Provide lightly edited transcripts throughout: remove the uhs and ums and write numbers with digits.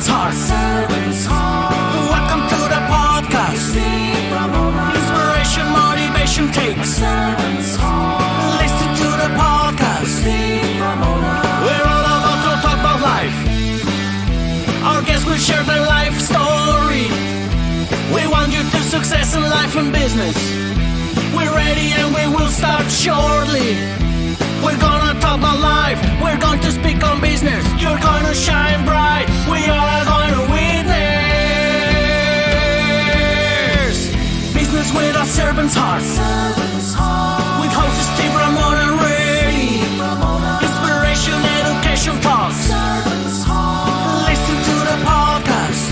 servant's heart. Welcome to the podcast. Inspiration, motivation takes. Listen to the podcast. We're all about to talk about life. Our guests will share their life story. We want you to success in life and business. We're ready and we will start shortly. We're gonna talk about life. We're going to speak on business. You're gonna shine bright. We are gonna witness business with a servant's heart. With hosts Steve, Ramon, and Ray. Inspiration, education talks. Listen to the podcast.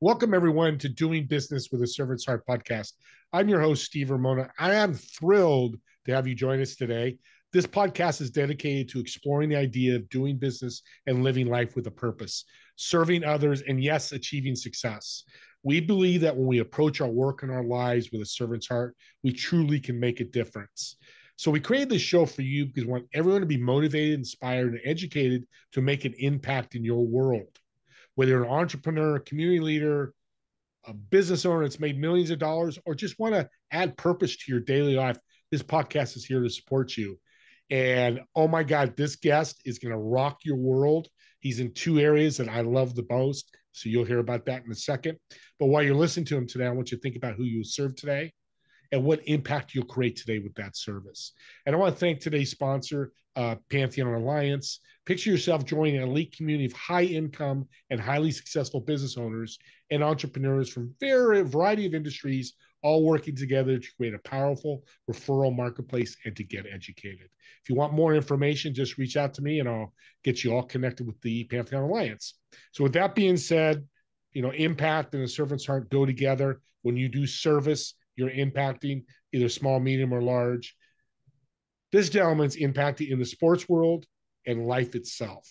Welcome, everyone, to Doing Business with a Servant's Heart podcast. I'm your host, Steve Ramona. I am thrilled to have you join us today. This podcast is dedicated to exploring the idea of doing business and living life with a purpose, serving others, and yes, achieving success. We believe that when we approach our work and our lives with a servant's heart, we truly can make a difference. So we created this show for you because we want everyone to be motivated, inspired, and educated to make an impact in your world. Whether you're an entrepreneur, community leader, a business owner that's made millions of dollars, or just want to add purpose to your daily life, this podcast is here to support you. And oh my God, this guest is going to rock your world. He's in two areas that I love the most. So you'll hear about that in a second. But while you're listening to him today, I want you to think about who you serve today and what impact you'll create today with that service. And I want to thank today's sponsor, Pantheon Alliance. Picture yourself joining an elite community of high-income and highly successful business owners and entrepreneurs from a variety of industries, all working together to create a powerful referral marketplace and to get educated. If you want more information, just reach out to me and I'll get you all connected with the Pantheon Alliance. So with that being said, impact and a servant's heart go together. When you do service, you're impacting either small, medium, or large. This gentleman's impacting in the sports world and life itself.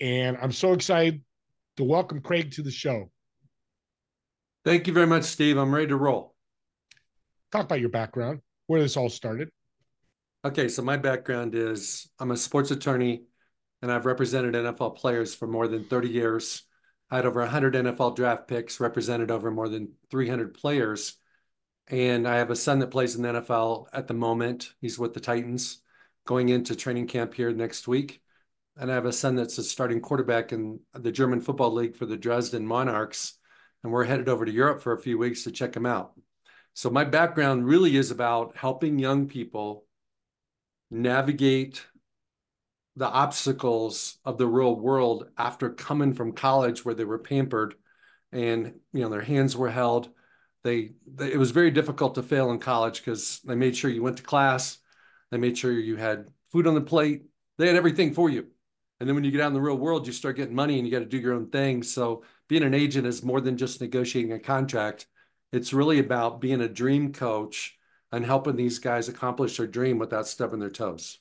And I'm so excited to welcome Craig to the show. Thank you very much, Steve. I'm ready to roll. Talk about your background, where this all started. Okay, so my background is I'm a sports attorney, and I've represented NFL players for more than 30 years. I had over 100 NFL draft picks, represented over more than 300 players. And I have a son that plays in the NFL at the moment. He's with the Titans, going into training camp here next week. And I have a son that's a starting quarterback in the German Football League for the Dresden Monarchs. And we're headed over to Europe for a few weeks to check him out. So my background really is about helping young people navigate the obstacles of the real world after coming from college where they were pampered and, their hands were held. It was very difficult to fail in college because they made sure you went to class. They made sure you had food on the plate. They had everything for you. And then when you get out in the real world, you start getting money and you got to do your own thing. So being an agent is more than just negotiating a contract. It's really about being a dream coach and helping these guys accomplish their dream without stubbing their toes.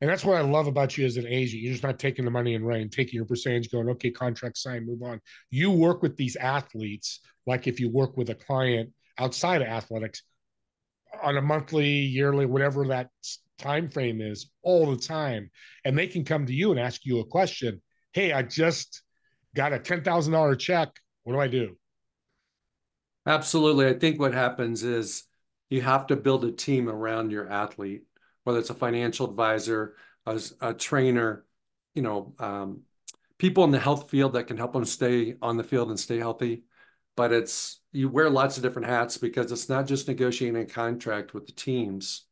And that's what I love about you as an agent. You're just not taking the money and running, taking your percentage, going, okay, contract signed, move on. You work with these athletes like if you work with a client outside of athletics on a monthly, yearly, whatever that time frame is, all the time. And they can come to you and ask you a question. Hey, I just got a $10,000 check. What do I do? Absolutely. I think what happens is you have to build a team around your athlete, whether it's a financial advisor, a trainer, people in the health field that can help them stay on the field and stay healthy. But you wear lots of different hats because it's not just negotiating a contract with the teams.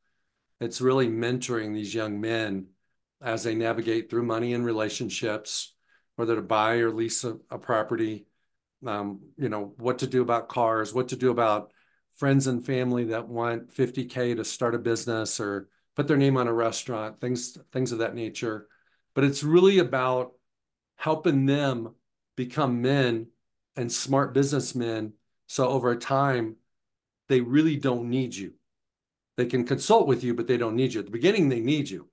It's really mentoring these young men as they navigate through money and relationships, whether to buy or lease a property, what to do about cars, what to do about friends and family that want $50K to start a business or put their name on a restaurant, things of that nature. But it's really about helping them become men and smart businessmen. So over time, they really don't need you. They can consult with you, but they don't need you. At the beginning, they need you.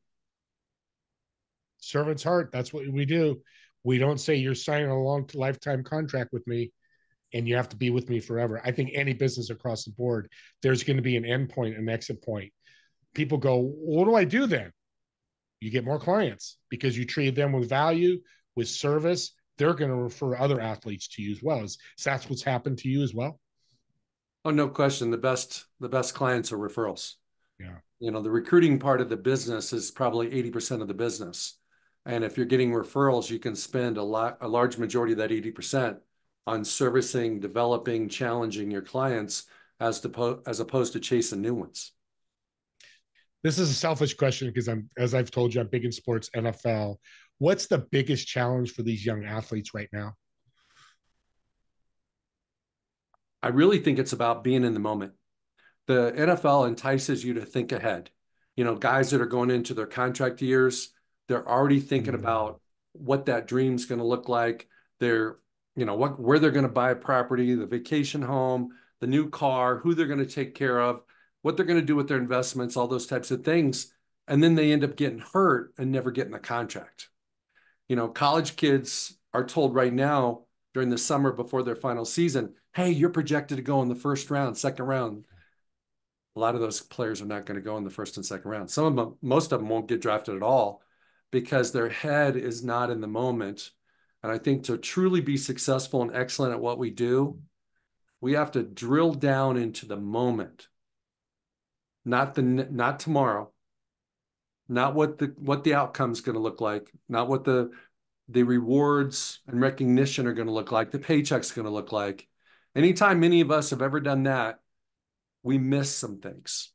Servant's heart. That's what we do. We don't say you're signing a long lifetime contract with me. and you have to be with me forever. I think any business across the board, there's going to be an end point, an exit point. People go, what do I do then? You get more clients because you treat them with value, with service. They're going to refer other athletes to you as well. So that's what's happened to you as well? Oh, no question. The best clients are referrals. Yeah. The recruiting part of the business is probably 80% of the business. And if you're getting referrals, you can spend a large majority of that 80% on servicing, developing, challenging your clients as opposed to chasing new ones. This is a selfish question because as I've told you, I'm big in sports, NFL. What's the biggest challenge for these young athletes right now? I really think it's about being in the moment. The NFL entices you to think ahead. Guys that are going into their contract years, they're already thinking about what that dream's going to look like. They're, where they're going to buy a property, the vacation home, the new car, who they're going to take care of, what they're going to do with their investments, all those types of things. And then they end up getting hurt and never getting a contract. College kids are told right now during the summer before their final season, hey, you're projected to go in the first round, second round. A lot of those players are not going to go in the first and second round. Most of them won't get drafted at all because their head is not in the moment. And I think to truly be successful and excellent at what we do, we have to drill down into the moment, not tomorrow, not what the outcome is going to look like, not what the rewards and recognition are going to look like, the paycheck's going to look like. Anytime any of us have ever done that, we miss some things.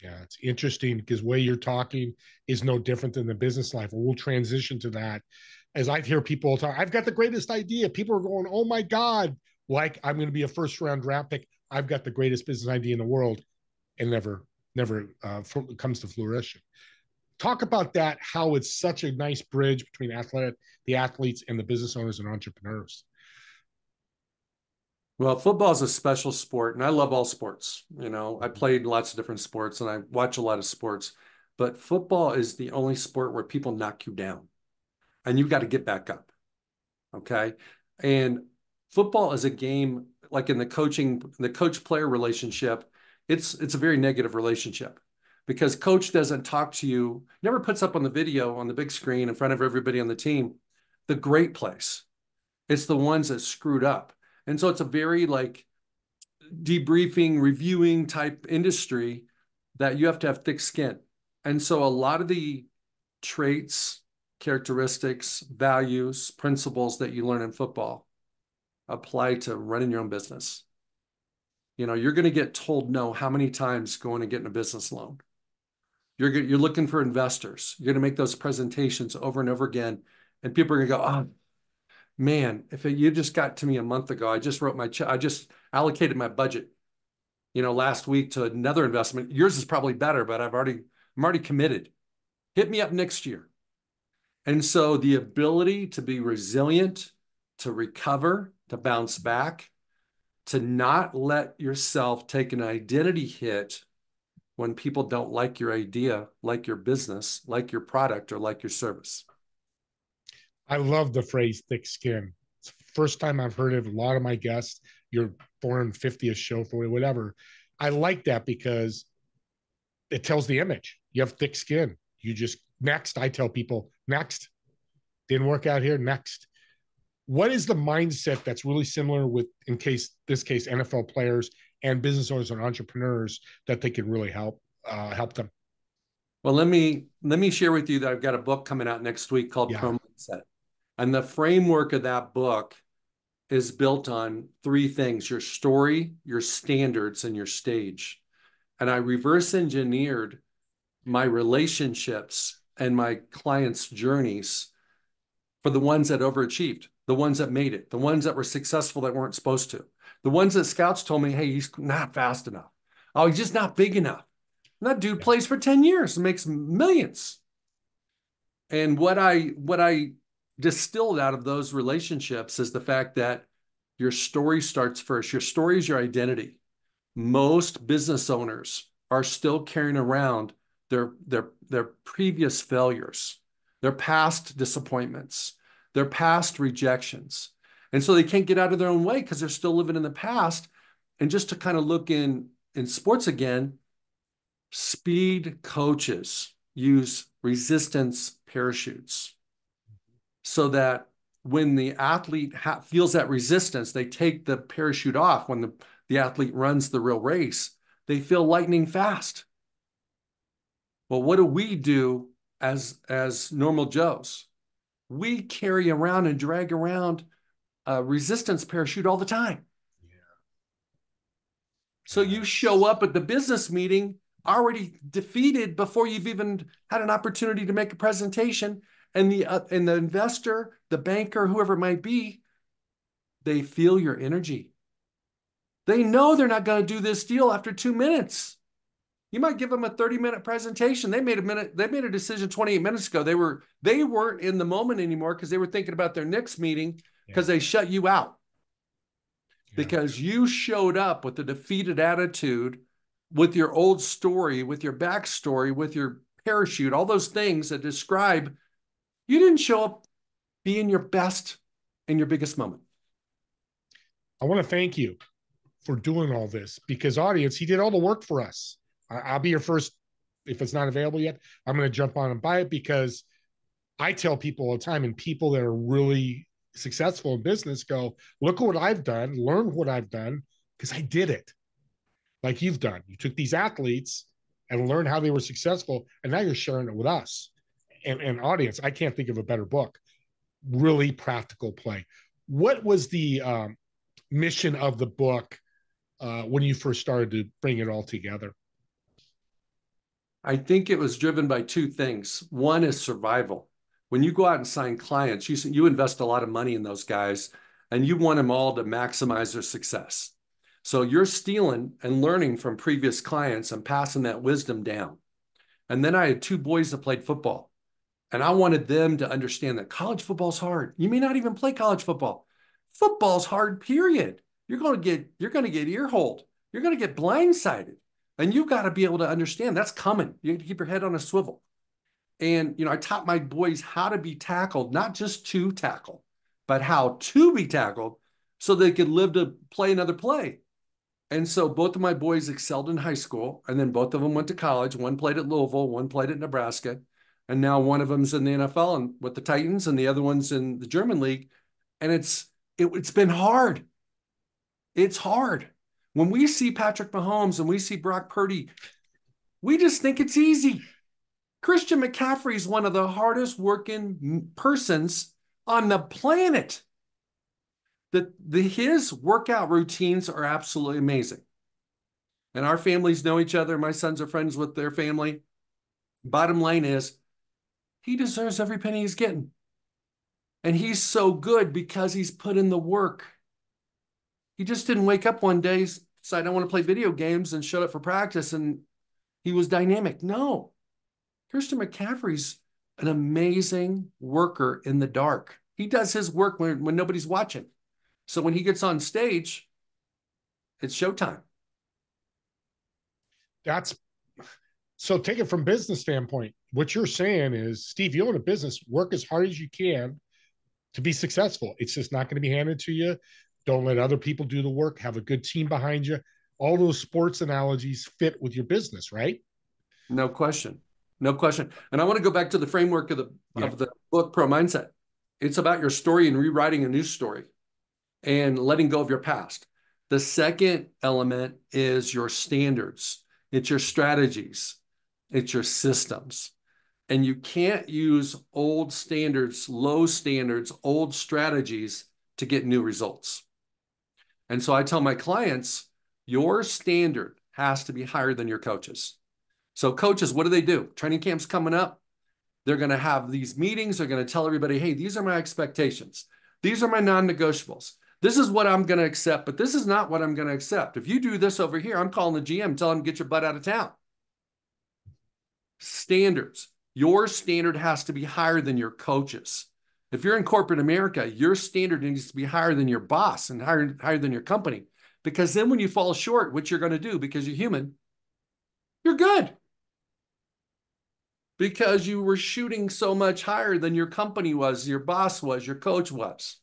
Yeah, it's interesting because the way you're talking is no different than the business life. We'll transition to that. As I hear people talk, I've got the greatest idea. People are going, oh my God, like I'm going to be a first round draft pick. I've got the greatest business idea in the world, and never comes to fruition. Talk about that, how it's such a nice bridge between the athletes and the business owners and entrepreneurs. Well, football is a special sport, and I love all sports. I played lots of different sports, and I watch a lot of sports. But football is the only sport where people knock you down, and you've got to get back up. Okay, and football is a game like in the coach-player relationship. It's a very negative relationship because coach doesn't talk to you, never puts up on the video on the big screen in front of everybody on the team the great plays. It's the ones that screwed up. And so it's a very debriefing, reviewing type industry that you have to have thick skin. And so a lot of the traits, characteristics, values, principles that you learn in football apply to running your own business. You're going to get told no how many times going and getting a business loan. You're looking for investors. You're going to make those presentations over and over again. And people are going to go, oh, man, if you just got to me a month ago, I just wrote my check. I just allocated my budget, last week to another investment. Yours is probably better, but I'm already committed. Hit me up next year. And so the ability to be resilient, to recover, to bounce back, to not let yourself take an identity hit when people don't like your idea, like your business, like your product, or like your service. I love the phrase thick skin. It's the first time I've heard it. A lot of my guests, your 450th show for whatever. I like that because it tells the image. You have thick skin. You just next. I tell people next. Didn't work out here. Next. What is the mindset that's really similar with, this case, NFL players and business owners and entrepreneurs that they can really help them? Well, let me share with you that I've got a book coming out next week called Pro Mindset. And the framework of that book is built on three things: your story, your standards, and your stage. And I reverse engineered my relationships and my clients' journeys for the ones that overachieved, the ones that made it, the ones that were successful that weren't supposed to, the ones that scouts told me, hey, he's not fast enough. Oh, he's just not big enough. And that dude plays for 10 years and makes millions. And what I distilled out of those relationships is the fact that your story starts first. Your story is your identity. Most business owners are still carrying around their previous failures, their past disappointments, their past rejections. And so they can't get out of their own way because they're still living in the past. And just to kind of look in sports again, speed coaches use resistance parachutes so that when the athlete feels that resistance, they take the parachute off. When the athlete runs the real race, they feel lightning fast. Well, what do we do as normal Joes? We carry around and drag around a resistance parachute all the time. So you show up at the business meeting already defeated before you've even had an opportunity to make a presentation. And the investor, the banker, whoever it might be, they feel your energy. They know they're not going to do this deal after 2 minutes. You might give them a 30-minute presentation. They made a decision 28 minutes ago. They weren't in the moment anymore because they were thinking about their next meeting because they shut you out. Because you showed up with a defeated attitude, with your old story, with your backstory, with your parachute, all those things that describe you didn't show up being your best in your biggest moment. I want to thank you for doing all this because, audience, he did all the work for us. I'll be your first. If it's not available yet, I'm going to jump on and buy it because I tell people all the time, and people that are really successful in business go, look at what I've done, learn what I've done, because I did it like you've done. You took these athletes and learned how they were successful, and now you're sharing it with us. And audience, I can't think of a better book. Really practical play. What was the mission of the book when you first started to bring it all together? I think it was driven by two things. One is survival. When you go out and sign clients, you invest a lot of money in those guys, and you want them all to maximize their success. So you're stealing and learning from previous clients and passing that wisdom down. And then I had two boys that played football, and I wanted them to understand that college football's hard. You may not even play college football. Football's hard, period. You're going to get ear-holed. You're going to get blindsided. And you've got to be able to understand that's coming. You have to keep your head on a swivel. And, I taught my boys how to be tackled, not just to tackle, but how to be tackled so they could live to play another play. And so both of my boys excelled in high school, and then both of them went to college. One played at Louisville, one played at Nebraska. And now one of them's in the NFL and with the Titans, and the other one's in the German league. And it's been hard. It's hard. When we see Patrick Mahomes and we see Brock Purdy, we just think it's easy. Christian McCaffrey is one of the hardest working persons on the planet. His workout routines are absolutely amazing. And our families know each other. My sons are friends with their family. Bottom line is, he deserves every penny he's getting. And he's so good because he's put in the work. He just didn't wake up one day, decide I want to play video games and showed up for practice and he was dynamic. No. Christian McCaffrey's an amazing worker in the dark. He does his work when nobody's watching. So when he gets on stage, it's showtime. So take it from business standpoint. What you're saying is, Steve, you own a business, work as hard as you can to be successful. It's just not going to be handed to you. Don't let other people do the work. Have a good team behind you. All those sports analogies fit with your business, right? No question. No question. And I want to go back to the framework of the book, Pro Mindset. It's about your story and rewriting a new story and letting go of your past. The second element is your standards. It's your strategies. It's your systems. And you can't use old standards, low standards, old strategies to get new results. And so I tell my clients, your standard has to be higher than your coaches. So coaches, what do? Training camp's coming up. They're going to have these meetings. They're going to tell everybody, hey, these are my expectations. These are my non-negotiables. This is what I'm going to accept, but this is not what I'm going to accept. If you do this over here, I'm calling the GM, telling him get your butt out of town. Standards. Your standard has to be higher than your coaches. If you're in corporate America, your standard needs to be higher than your boss and higher than your company. Because then when you fall short, what you're going to do, because you're human, you're good. Because you were shooting so much higher than your company was, your boss was, your coach was.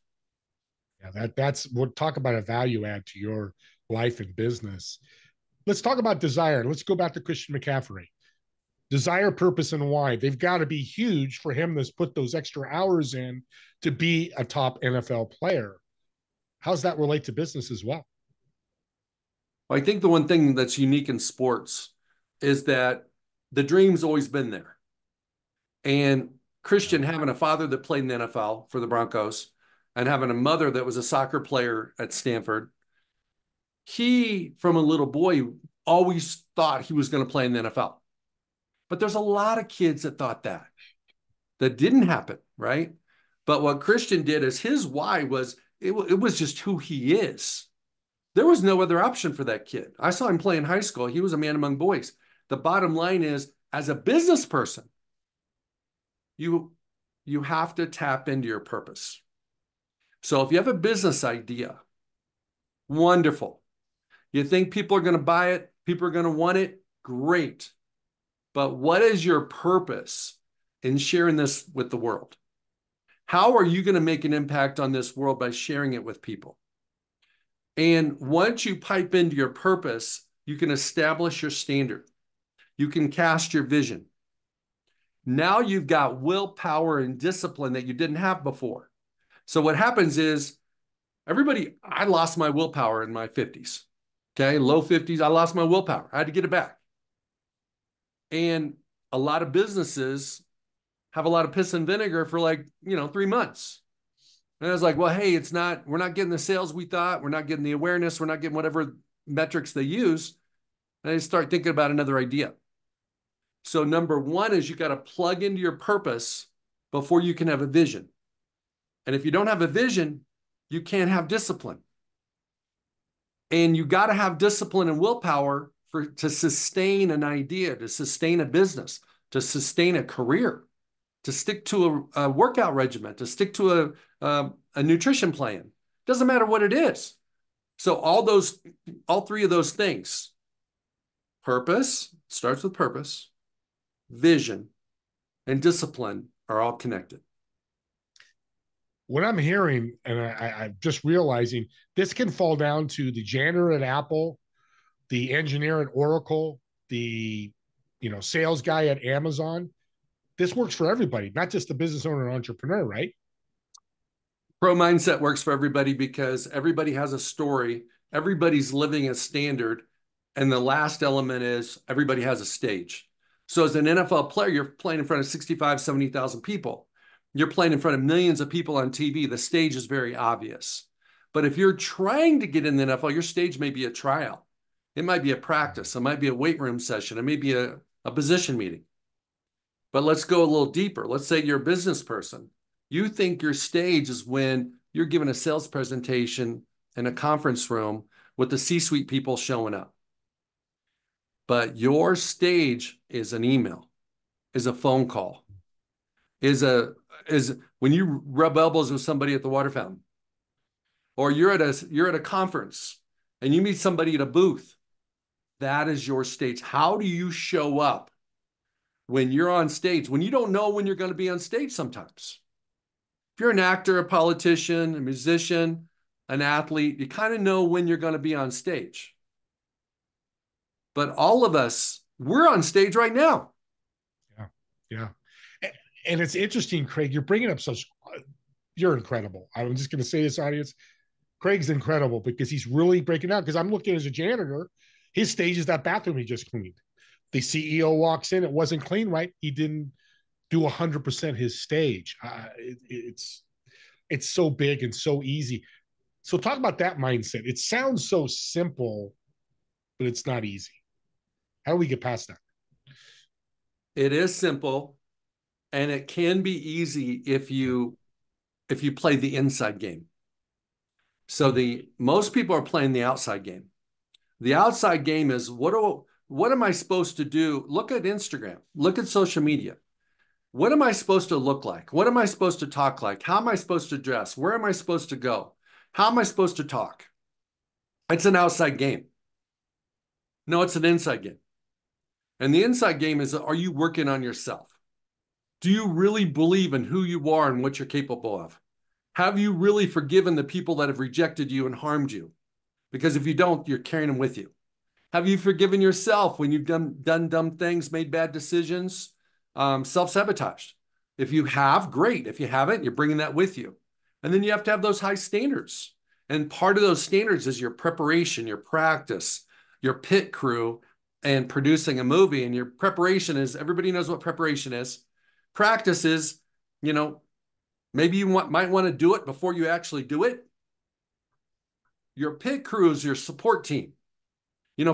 Yeah, that's we'll talk about a value add to your life and business. Let's talk about desire. Let's go back to Christian McCaffrey. Desire, purpose, and why. They've got to be huge for him to put those extra hours in to be a top NFL player. How's that relate to business as well? I think the one thing that's unique in sports is that the dream's always been there. And Christian, having a father that played in the NFL for the Broncos and having a mother that was a soccer player at Stanford, he, from a little boy, always thought he was going to play in the NFL. But there's a lot of kids that thought that. That didn't happen, right? But what Christian did is his why was it was just who he is. There was no other option for that kid. I saw him play in high school. He was a man among boys. The bottom line is, as a business person, you have to tap into your purpose. So if you have a business idea, wonderful. You think people are going to buy it, people are going to want it, great. But what is your purpose in sharing this with the world? How are you going to make an impact on this world by sharing it with people? And once you pipe into your purpose, you can establish your standard. You can cast your vision. Now you've got willpower and discipline that you didn't have before. So what happens is I lost my willpower in my 50s. Okay, low 50s, I lost my willpower. I had to get it back. And a lot of businesses have a lot of piss and vinegar for 3 months. And I was like, well, hey, we're not getting the sales we thought. We're not getting the awareness. We're not getting whatever metrics they use. And I start thinking about another idea. So number one is you got to plug into your purpose before you can have a vision. And if you don't have a vision, you can't have discipline. And you got to have discipline and willpower to sustain an idea, to sustain a business, to sustain a career, to stick to a workout regimen, to stick to a nutrition plan. Doesn't matter what it is. So all three of those things, purpose, starts with purpose, vision, and discipline are all connected. What I'm hearing, and I'm just realizing, this can fall down to the janitor at Apple, the engineer at Oracle, the sales guy at Amazon. This works for everybody, not just the business owner and entrepreneur, right? Pro mindset works for everybody because everybody has a story. Everybody's living a standard. And the last element is everybody has a stage. So as an NFL player, you're playing in front of 65, 70,000 people. You're playing in front of millions of people on TV. The stage is very obvious. But if you're trying to get in the NFL, your stage may be a tryout. It might be a practice. It might be a weight room session. It may be a position meeting. But let's go a little deeper. Let's say you're a business person. You think your stage is when you're giving a sales presentation in a conference room with the C-suite people showing up. But your stage is an email, is a phone call, is when you rub elbows with somebody at the water fountain, or you're at a conference and you meet somebody at a booth. That is your stage. How do you show up when you're on stage, when you don't know when you're going to be on stage sometimes? If you're an actor, a politician, a musician, an athlete, you kind of know when you're going to be on stage. But all of us, we're on stage right now. Yeah. And it's interesting, Craig, you're bringing up you're incredible. I'm just going to say this, audience. Craig's incredible because he's really breaking out. Because I'm looking as a janitor, his stage is that bathroom he just cleaned. The CEO walks in, it wasn't clean right. He didn't do 100% his stage. It's so big and so easy. So talk about that mindset. It sounds so simple, but it's not easy. How do we get past that? It is simple, and it can be easy if you play the inside game. So most people are playing the outside game. The outside game is what am I supposed to do? Look at Instagram. Look at social media. What am I supposed to look like? What am I supposed to talk like? How am I supposed to dress? Where am I supposed to go? How am I supposed to talk? It's an outside game. No, it's an inside game. And the inside game is, are you working on yourself? Do you really believe in who you are and what you're capable of? Have you really forgiven the people that have rejected you and harmed you? Because if you don't, you're carrying them with you. Have you forgiven yourself when you've done dumb things, made bad decisions, self-sabotaged? If you have, great. If you haven't, you're bringing that with you. And then you have to have those high standards. And part of those standards is your preparation, your practice, your pit crew, and producing a movie. And your preparation is, everybody knows what preparation is. Practice is, maybe you might want to do it before you actually do it. Your pit crew is your support team.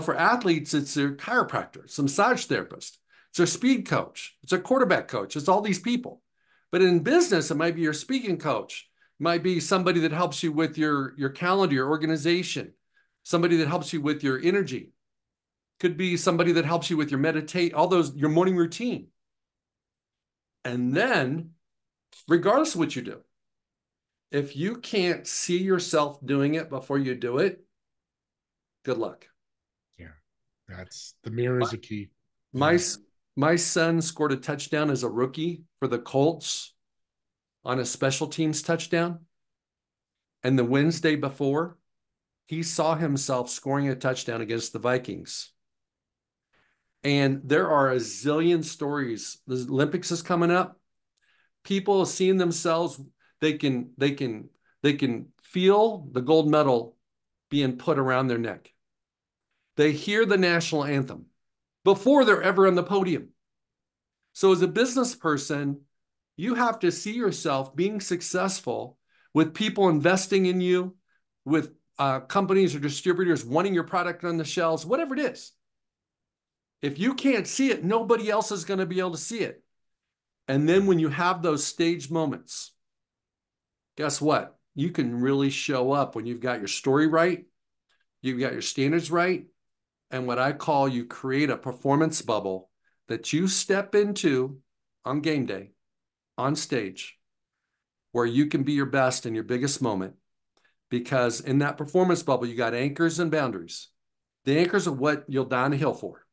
For athletes, it's their chiropractor, it's a massage therapist, it's their speed coach, it's a quarterback coach, it's all these people. But in business, it might be your speaking coach, it might be somebody that helps you with your calendar, your organization, somebody that helps you with your energy, could be somebody that helps you with your meditate, your morning routine. And then, regardless of what you do, if you can't see yourself doing it before you do it, good luck. That's the mirror is a key. My son scored a touchdown as a rookie for the Colts on a special teams touchdown. And the Wednesday before, he saw himself scoring a touchdown against the Vikings. And there are a zillion stories. The Olympics is coming up. People seeing themselves, they can feel the gold medal being put around their neck. They hear the national anthem before they're ever on the podium. So as a business person, you have to see yourself being successful with people investing in you, with companies or distributors wanting your product on the shelves, whatever it is. If you can't see it, nobody else is going to be able to see it. And then when you have those stage moments, guess what? You can really show up when you've got your story right, you've got your standards right, and what I call you create a performance bubble that you step into on game day, on stage, where you can be your best in your biggest moment. Because in that performance bubble, you got anchors and boundaries. The anchors are what you'll die on a hill for.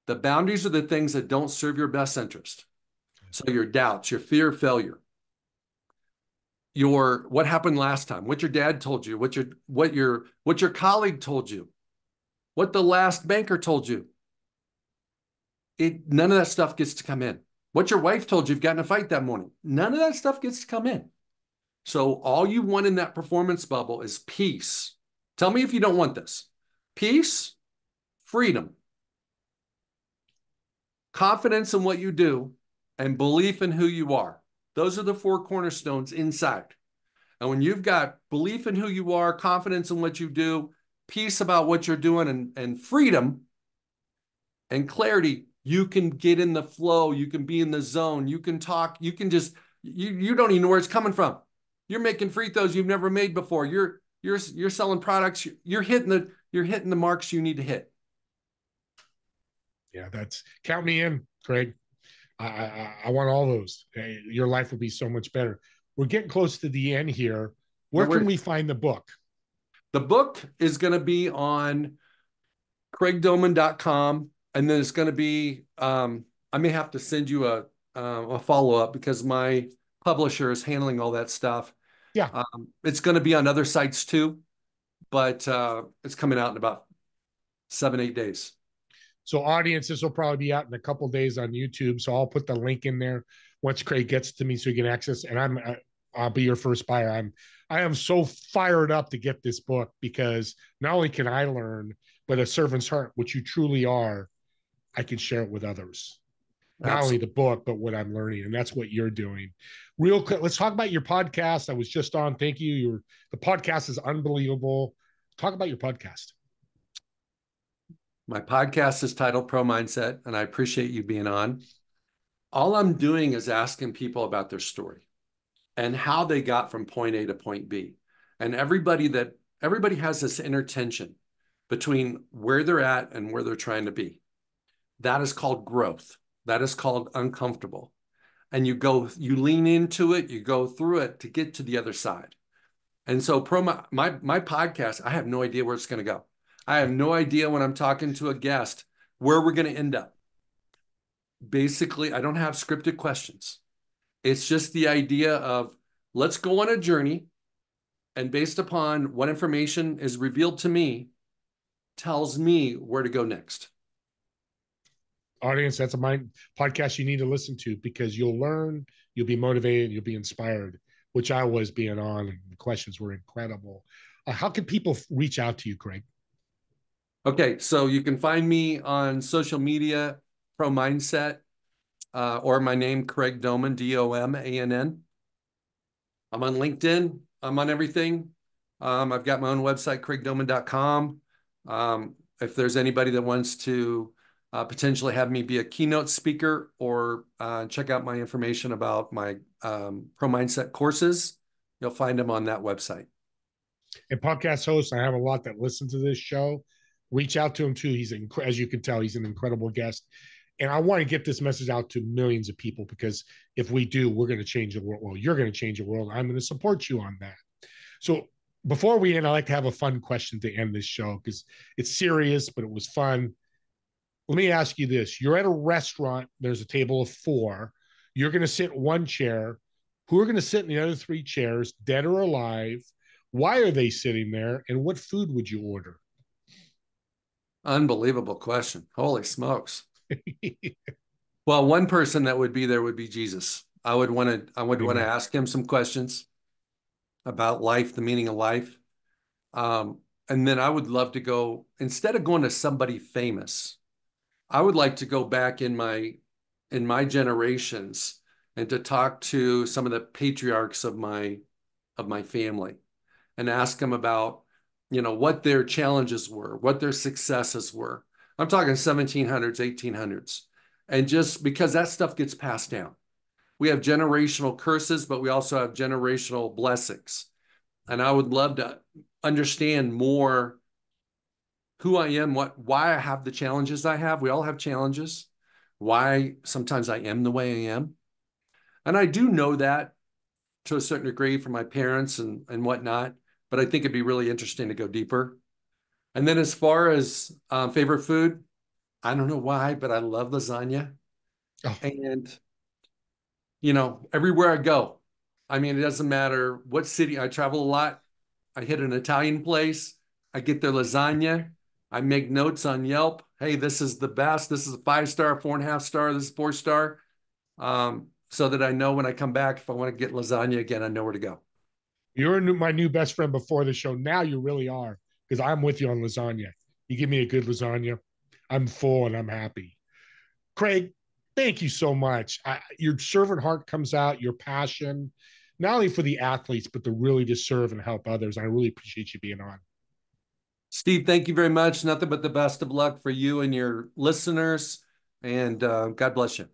The boundaries are the things that don't serve your best interest. So your doubts, your fear of failure, what happened last time, what your dad told you, what your colleague told you, what the last banker told you. None of that stuff gets to come in. What your wife told you, you've gotten a fight that morning. None of that stuff gets to come in. So all you want in that performance bubble is peace. Tell me if you don't want this. Peace, freedom, confidence in what you do, and belief in who you are. Those are the four cornerstones inside. And when you've got belief in who you are, confidence in what you do, peace about what you're doing, and freedom and clarity, you can get in the flow. You can be in the zone. You can talk. You can just, you don't even know where it's coming from. You're making free throws you've never made before. You're selling products. You're hitting the marks you need to hit. Yeah, count me in, Craig. I want all those. Your life will be so much better. We're getting close to the end here. Where can we find the book? The book is going to be on craigdoman.com, and then it's going to be, I may have to send you a follow-up because my publisher is handling all that stuff. Yeah. It's going to be on other sites too, but it's coming out in about 7-8 days. So audience, this will probably be out in a couple days on YouTube. So I'll put the link in there once Craig gets to me so you can access. And I'll be your first buyer. I am so fired up to get this book because not only can I learn, but a servant's heart, which you truly are, I can share it with others. Not only the book, but what I'm learning. And that's what you're doing. Real quick, let's talk about your podcast. I was just on. Thank you. The podcast is unbelievable. Talk about your podcast. My podcast is titled Pro Mindset, and I appreciate you being on. All I'm doing is asking people about their story and how they got from point A to point B. And everybody has this inner tension between where they're at and where they're trying to be. That is called growth. That is called uncomfortable. And you lean into it, you go through it to get to the other side. And so my podcast, I have no idea where it's going to go. I have no idea when I'm talking to a guest where we're going to end up. Basically, I don't have scripted questions. It's just the idea of let's go on a journey. And based upon what information is revealed to me, tells me where to go next. Audience, that's a mind podcast you need to listen to, because you'll learn, you'll be motivated, you'll be inspired, which I was being on, and the questions were incredible. How can people reach out to you, Craig? Okay, so you can find me on social media, Pro Mindset, or my name, Craig Doman, Domann. I'm on LinkedIn. I'm on everything. I've got my own website, craigdoman.com. If there's anybody that wants to potentially have me be a keynote speaker, or check out my information about my Pro Mindset courses, you'll find them on that website. And podcast hosts, I have a lot that listen to this show. Reach out to him too. As you can tell, he's an incredible guest. And I want to get this message out to millions of people, because if we do, we're going to change the world. Well, you're going to change the world. I'm going to support you on that. So before we end, I like to have a fun question to end this show, because it's serious, but it was fun. Let me ask you this. You're at a restaurant. There's a table of 4. You're going to sit in one chair. Who are going to sit in the other 3 chairs, dead or alive? Why are they sitting there? And what food would you order? Unbelievable question. Holy smokes. Well, one person that would be there would be Jesus. I would want to ask him some questions about life, the meaning of life. And then I would love to go, instead of going to somebody famous, I would like to go back in my generations and to talk to some of the patriarchs of my family, and ask them about, what their challenges were, what their successes were. I'm talking 1700s, 1800s. And just because that stuff gets passed down. We have generational curses, but we also have generational blessings. And I would love to understand more who I am, why I have the challenges I have. We all have challenges. Why sometimes I am the way I am. And I do know that to a certain degree from my parents and whatnot, but I think it'd be really interesting to go deeper. And then as far as favorite food, I don't know why, but I love lasagna. Oh. And, everywhere I go, I mean, it doesn't matter what city. I travel a lot. I hit an Italian place. I get their lasagna. I make notes on Yelp. Hey, this is the best. This is a 5-star, 4.5 star. This is 4-star. So that I know when I come back, if I want to get lasagna again, I know where to go. You're my new best friend before the show. Now you really are, because I'm with you on lasagna. You give me a good lasagna, I'm full and I'm happy. Craig, thank you so much. Your servant heart comes out, your passion, not only for the athletes, but to really to serve and help others. I really appreciate you being on. Steve, thank you very much. Nothing but the best of luck for you and your listeners. And God bless you.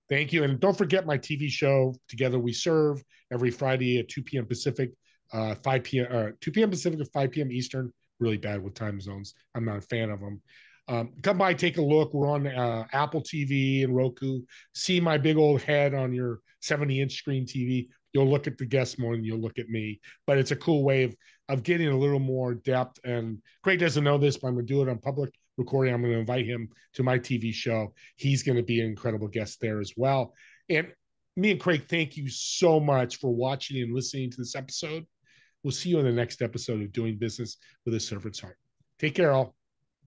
Thank you. And don't forget my TV show, Together We Serve, every Friday at 2 p.m. Pacific, 5 p.m. 2 p.m. Pacific to 5 p.m. Eastern. Really bad with time zones. I'm not a fan of them. Come by, take a look. We're on Apple TV and Roku. See my big old head on your 70-inch screen TV. You'll look at the guests more than you'll look at me. But it's a cool way of getting a little more depth. And Craig doesn't know this, but I'm going to do it on public recording. I'm going to invite him to my TV show. He's going to be an incredible guest there as well. And me and Craig, thank you so much for watching and listening to this episode. We'll see you in the next episode of Doing Business with a Servant's Heart. Take care, all.